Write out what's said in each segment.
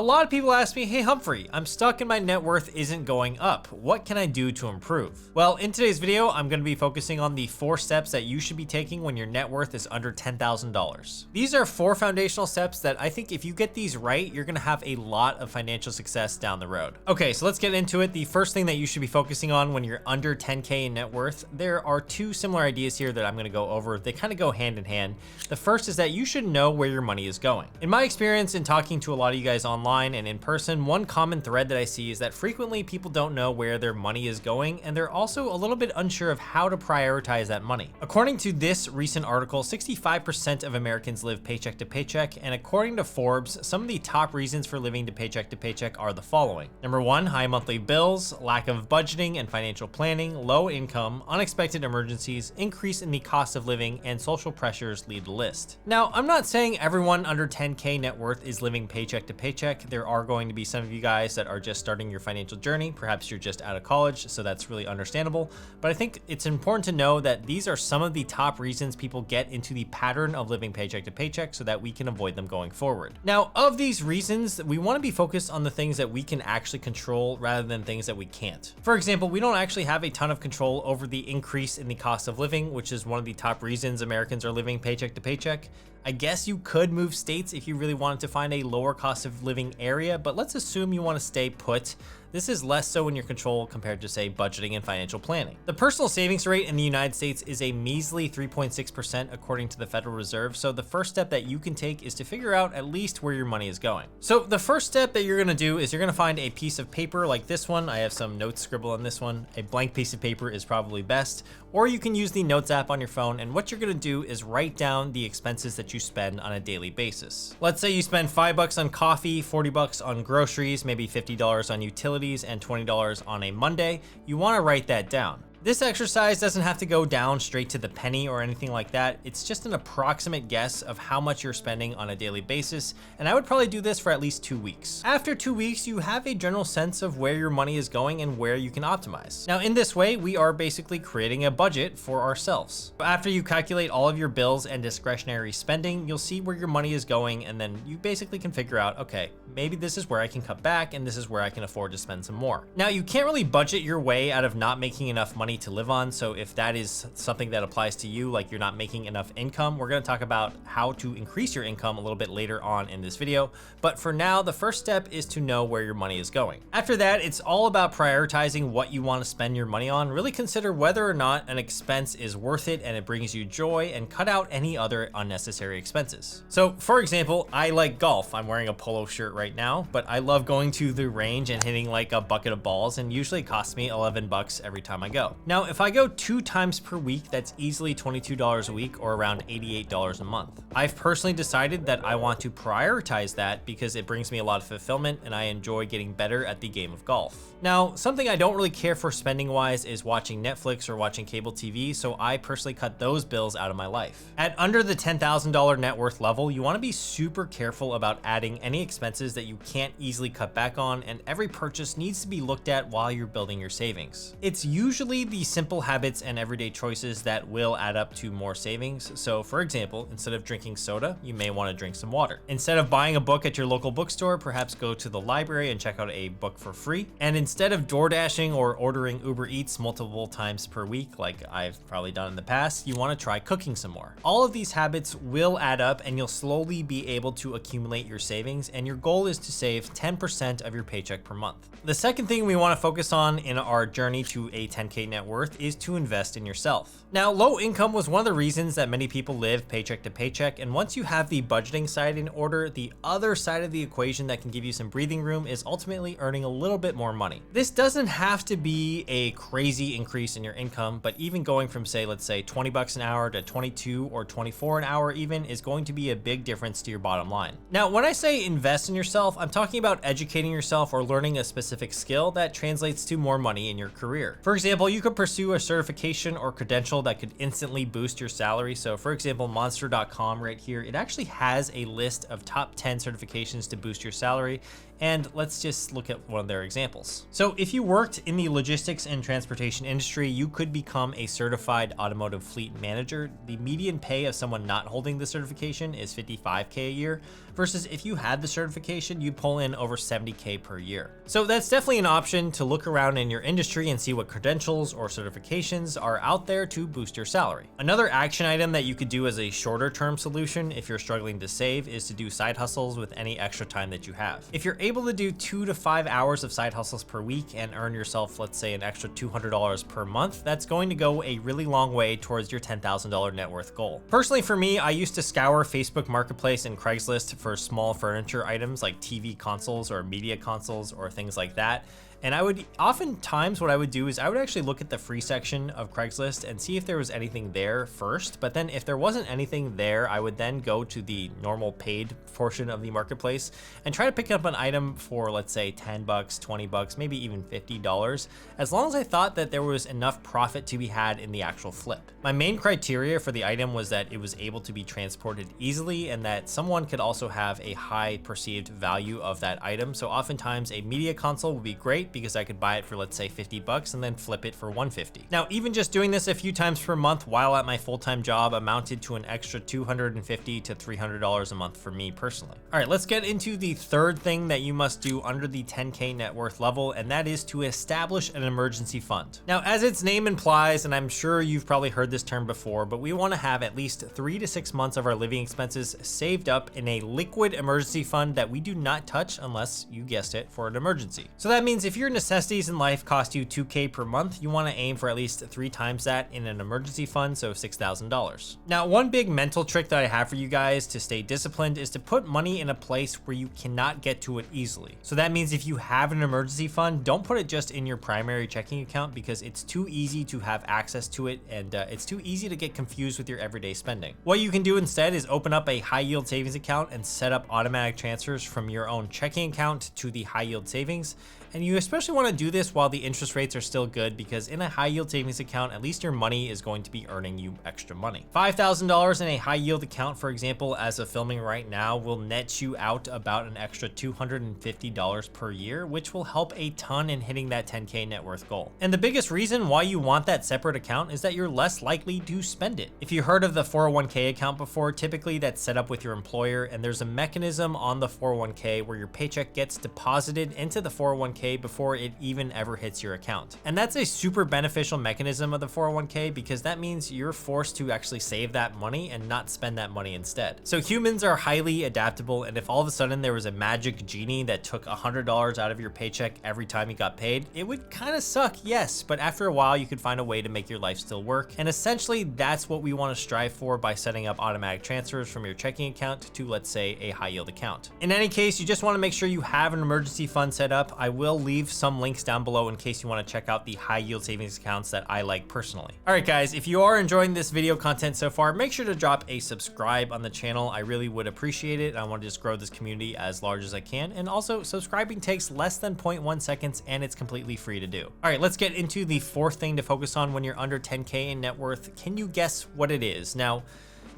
A lot of people ask me, hey Humphrey, I'm stuck and my net worth isn't going up. What can I do to improve? Well, in today's video, I'm going to be focusing on the 4 steps that you should be taking when your net worth is under $10,000. These are 4 foundational steps that I think if you get these right, you're going to have a lot of financial success down the road. Okay, so let's get into it. The first thing that you should be focusing on when you're under 10K in net worth, there are 2 similar ideas here that I'm going to go over. They kind of go hand in hand. The first is that you should know where your money is going. In my experience in talking to a lot of you guys online and in person, one common thread that I see is that frequently people don't know where their money is going, and they're also a little bit unsure of how to prioritize that money. According to this recent article, 65% of Americans live paycheck to paycheck, and according to Forbes, some of the top reasons for living to paycheck are the following. Number 1, high monthly bills, lack of budgeting and financial planning, low income, unexpected emergencies, increase in the cost of living, and social pressures lead the list. Now, I'm not saying everyone under 10K net worth is living paycheck to paycheck. There are going to be some of you guys that are just starting your financial journey. Perhaps you're just out of college, so that's really understandable. But I think it's important to know that these are some of the top reasons people get into the pattern of living paycheck to paycheck so that we can avoid them going forward. Now, of these reasons, we want to be focused on the things that we can actually control rather than things that we can't. For example, we don't actually have a ton of control over the increase in the cost of living, which is one of the top reasons Americans are living paycheck to paycheck. I guess you could move states if you really wanted to find a lower cost of living area, but let's assume you want to stay put. This is less so in your control compared to, say, budgeting and financial planning. The personal savings rate in the United States is a measly 3.6% according to the Federal Reserve, so the first step that you can take is to figure out at least where your money is going. So the first step that you're gonna do is you're gonna find a piece of paper like this one. I have some notes scribbled on this one. A blank piece of paper is probably best, or you can use the Notes app on your phone, and what you're gonna do is write down the expenses that you spend on a daily basis. Let's say you spend $5 on coffee, $40 on groceries, maybe $50 on utilities, and $20 on a Monday. You want to write that down. This exercise doesn't have to go down straight to the penny or anything like that. It's just an approximate guess of how much you're spending on a daily basis, and I would probably do this for at least 2 weeks. After 2 weeks, you have a general sense of where your money is going and where you can optimize. Now, in this way, we are basically creating a budget for ourselves. After you calculate all of your bills and discretionary spending, you'll see where your money is going, and then you basically can figure out, okay, maybe this is where I can cut back, and this is where I can afford to spend some more. Now, you can't really budget your way out of not making enough money to live on. So if that is something that applies to you, like you're not making enough income, we're going to talk about how to increase your income a little bit later on in this video. But for now, the first step is to know where your money is going. After that, it's all about prioritizing what you want to spend your money on. Really consider whether or not an expense is worth it and it brings you joy, and cut out any other unnecessary expenses. So for example, I like golf. I'm wearing a polo shirt right now, but I love going to the range and hitting like a bucket of balls, and usually it costs me $11 every time I go. Now, if I go 2 times per week, that's easily $22 a week or around $88 a month. I've personally decided that I want to prioritize that because it brings me a lot of fulfillment and I enjoy getting better at the game of golf. Now, something I don't really care for spending wise is watching Netflix or watching cable TV, so I personally cut those bills out of my life. At under the $10,000 net worth level, you want to be super careful about adding any expenses that you can't easily cut back on, and every purchase needs to be looked at while you're building your savings. It's usually the simple habits and everyday choices that will add up to more savings. So for example, instead of drinking soda, you may want to drink some water. Instead of buying a book at your local bookstore, perhaps go to the library and check out a book for free. And instead of door dashing or ordering Uber Eats multiple times per week, like I've probably done in the past, you want to try cooking some more. All of these habits will add up, and you'll slowly be able to accumulate your savings, and your goal is to save 10% of your paycheck per month. The second thing we want to focus on in our journey to a 10K net worth is to invest in yourself. Now, low income was one of the reasons that many people live paycheck to paycheck, and once you have the budgeting side in order, the other side of the equation that can give you some breathing room is ultimately earning a little bit more money. This doesn't have to be a crazy increase in your income, but even going from, say, let's say $20 an hour to 22 or 24 an hour even is going to be a big difference to your bottom line. Now, when I say invest in yourself, I'm talking about educating yourself or learning a specific skill that translates to more money in your career. For example, you could could pursue a certification or credential that could instantly boost your salary. So for example, monster.com right here, it actually has a list of top 10 certifications to boost your salary. And let's just look at one of their examples. So if you worked in the logistics and transportation industry, you could become a certified automotive fleet manager. The median pay of someone not holding the certification is $55K a year, versus if you had the certification, you'd pull in over $70K per year. So that's definitely an option to look around in your industry and see what credentials or certifications are out there to boost your salary. Another action item that you could do as a shorter term solution if you're struggling to save is to do side hustles with any extra time that you have. If you're able to do 2 to 5 hours of side hustles per week and earn yourself, let's say, an extra $200 per month, that's going to go a really long way towards your $10,000 net worth goal. Personally, for me, I used to scour Facebook Marketplace and Craigslist for small furniture items like TV consoles or media consoles or things like that. And oftentimes what I would do is I would actually look at the free section of Craigslist and see if there was anything there first. But then if there wasn't anything there, I would then go to the normal paid portion of the marketplace and try to pick up an item for, let's say, 10 bucks, 20 bucks, maybe even $50, as long as I thought that there was enough profit to be had in the actual flip. My main criteria for the item was that it was able to be transported easily and that someone could also have a high perceived value of that item. So oftentimes a media console would be great because I could buy it for, let's say, 50 bucks and then flip it for 150. Now, even just doing this a few times per month while at my full-time job amounted to an extra $250 to $300 a month for me personally. All right, let's get into the third thing that you must do under the 10K net worth level, and that is to establish an emergency fund. Now, as its name implies, and I'm sure you've probably heard this term before, but we want to have at least 3 to 6 months of our living expenses saved up in a liquid emergency fund that we do not touch unless, you guessed it, for an emergency. So that means if your necessities in life cost you $2K per month, you want to aim for at least 3 times that in an emergency fund, so $6,000. Now, one big mental trick that I have for you guys to stay disciplined is to put money in a place where you cannot get to it easily. So that means if you have an emergency fund, don't put it just in your primary checking account because it's too easy to have access to it and it's too easy to get confused with your everyday spending. What you can do instead is open up a high yield savings account and set up automatic transfers from your own checking account to the high yield savings. And you especially want to do this while the interest rates are still good, because in a high yield savings account, at least your money is going to be earning you extra money. $5,000 in a high yield account, for example, as of filming right now, will net you out about an extra $250 per year, which will help a ton in hitting that 10K net worth goal. And the biggest reason why you want that separate account is that you're less likely to spend it. If you heard of the 401k account before, typically that's set up with your employer, and there's a mechanism on the 401k where your paycheck gets deposited into the 401k before it even ever hits your account. And that's a super beneficial mechanism of the 401k because that means you're forced to actually save that money and not spend that money instead. So humans are highly adaptable, and if all of a sudden there was a magic genie that took $100 out of your paycheck every time you got paid, it would kind of suck, yes, but after a while you could find a way to make your life still work. And essentially that's what we want to strive for by setting up automatic transfers from your checking account to, let's say, a high yield account. In any case, you just want to make sure you have an emergency fund set up. I will leave some links down below in case you want to check out the high yield savings accounts that I like personally. All right, guys, if you are enjoying this video content so far, make sure to drop a subscribe on the channel. I really would appreciate it. I want to just grow this community as large as I can. And also, subscribing takes less than 0.1 seconds and it's completely free to do. All right, let's get into the fourth thing to focus on when you're under 10K in net worth. Can you guess what it is? Now,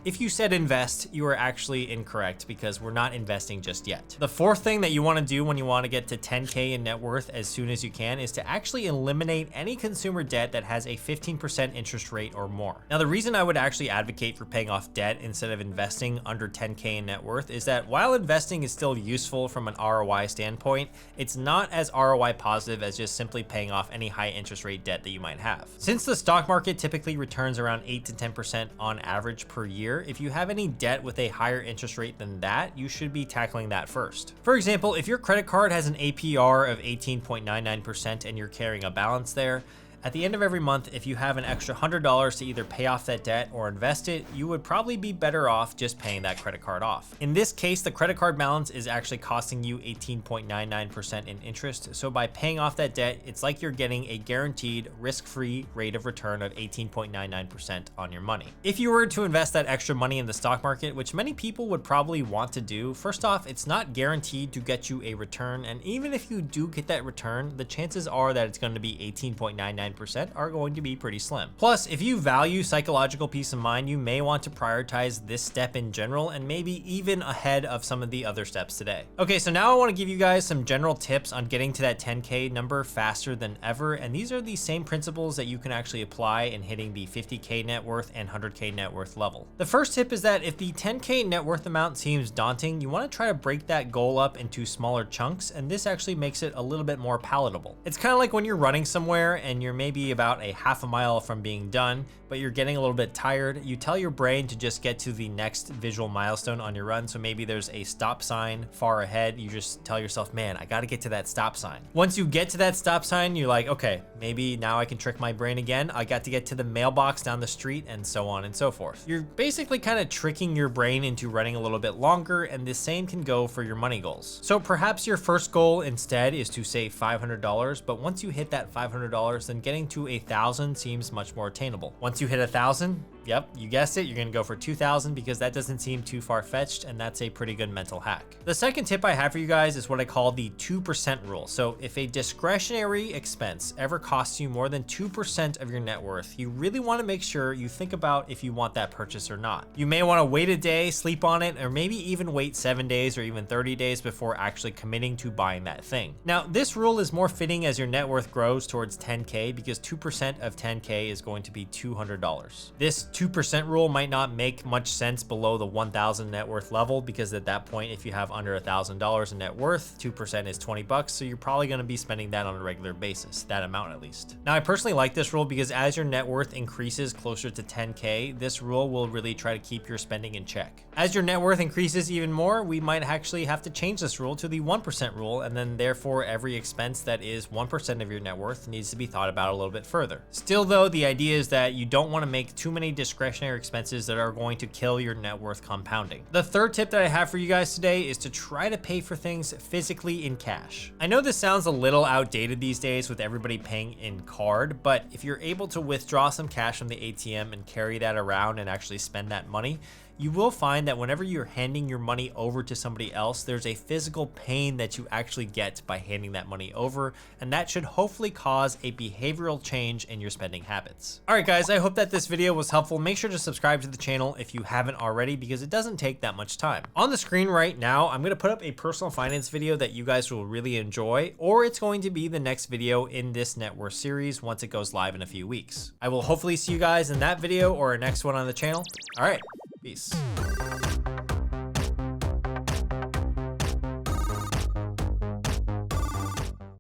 if you said invest, you are actually incorrect because we're not investing just yet. The fourth thing that you want to do when you want to get to 10K in net worth as soon as you can is to actually eliminate any consumer debt that has a 15% interest rate or more. Now, the reason I would actually advocate for paying off debt instead of investing under 10K in net worth is that while investing is still useful from an ROI standpoint, it's not as ROI positive as just simply paying off any high interest rate debt that you might have. Since the stock market typically returns around 8 to 10% on average per year, if you have any debt with a higher interest rate than that, you should be tackling that first. For example, if your credit card has an APR of 18.99% and you're carrying a balance there, at the end of every month, if you have an extra $100 to either pay off that debt or invest it, you would probably be better off just paying that credit card off. In this case, the credit card balance is actually costing you 18.99% in interest. So by paying off that debt, it's like you're getting a guaranteed risk-free rate of return of 18.99% on your money. If you were to invest that extra money in the stock market, which many people would probably want to do, first off, it's not guaranteed to get you a return. And even if you do get that return, the chances are that it's going to be 18.99% 99% are going to be pretty slim. Plus, if you value psychological peace of mind, you may want to prioritize this step in general and maybe even ahead of some of the other steps today. Okay, so now I want to give you guys some general tips on getting to that 10K number faster than ever. And these are the same principles that you can actually apply in hitting the 50K net worth and 100K net worth level. The first tip is that if the 10K net worth amount seems daunting, you want to try to break that goal up into smaller chunks, and this actually makes it a little bit more palatable. It's kind of like when you're running somewhere and you're maybe about a half a mile from being done, but you're getting a little bit tired. You tell your brain to just get to the next visual milestone on your run. So maybe there's a stop sign far ahead. You just tell yourself, man, I got to get to that stop sign. Once you get to that stop sign, you're like, okay, maybe now I can trick my brain again. I got to get to the mailbox down the street, and so on and so forth. You're basically kind of tricking your brain into running a little bit longer, and the same can go for your money goals. So perhaps your first goal instead is to save $500, but once you hit that $500, then getting to 1,000 seems much more attainable. Once you hit 1,000, yep, you guessed it, you're gonna go for 2,000 because that doesn't seem too far-fetched, and that's a pretty good mental hack. The second tip I have for you guys is what I call the 2% rule. So if a discretionary expense ever costs you more than 2% of your net worth, you really wanna make sure you think about if you want that purchase or not. You may wanna wait a day, sleep on it, or maybe even wait 7 days or even 30 days before actually committing to buying that thing. Now, this rule is more fitting as your net worth grows towards 10K because 2% of 10K is going to be $200. This 2% rule might not make much sense below the 1,000 net worth level because at that point, if you have under $1,000 in net worth, 2% is 20 bucks. So you're probably going to be spending that on a regular basis, that amount at least. Now, I personally like this rule because as your net worth increases closer to 10K, this rule will really try to keep your spending in check. As your net worth increases even more, we might actually have to change this rule to the 1% rule, and then therefore every expense that is 1% of your net worth needs to be thought about a little bit further. Still though, the idea is that you don't want to make too many discretionary expenses that are going to kill your net worth compounding. The third tip that I have for you guys today is to try to pay for things physically in cash. I know this sounds a little outdated these days with everybody paying in card, but if you're able to withdraw some cash from the ATM and carry that around and actually spend that money, you will find that whenever you're handing your money over to somebody else, there's a physical pain that you actually get by handing that money over, and that should hopefully cause a behavioral change in your spending habits. All right, guys, I hope that this video was helpful. Make sure to subscribe to the channel if you haven't already because it doesn't take that much time. On the screen right now, I'm gonna put up a personal finance video that you guys will really enjoy, or it's going to be the next video in this net worth series once it goes live in a few weeks. I will hopefully see you guys in that video or our next one on the channel. All right. Peace.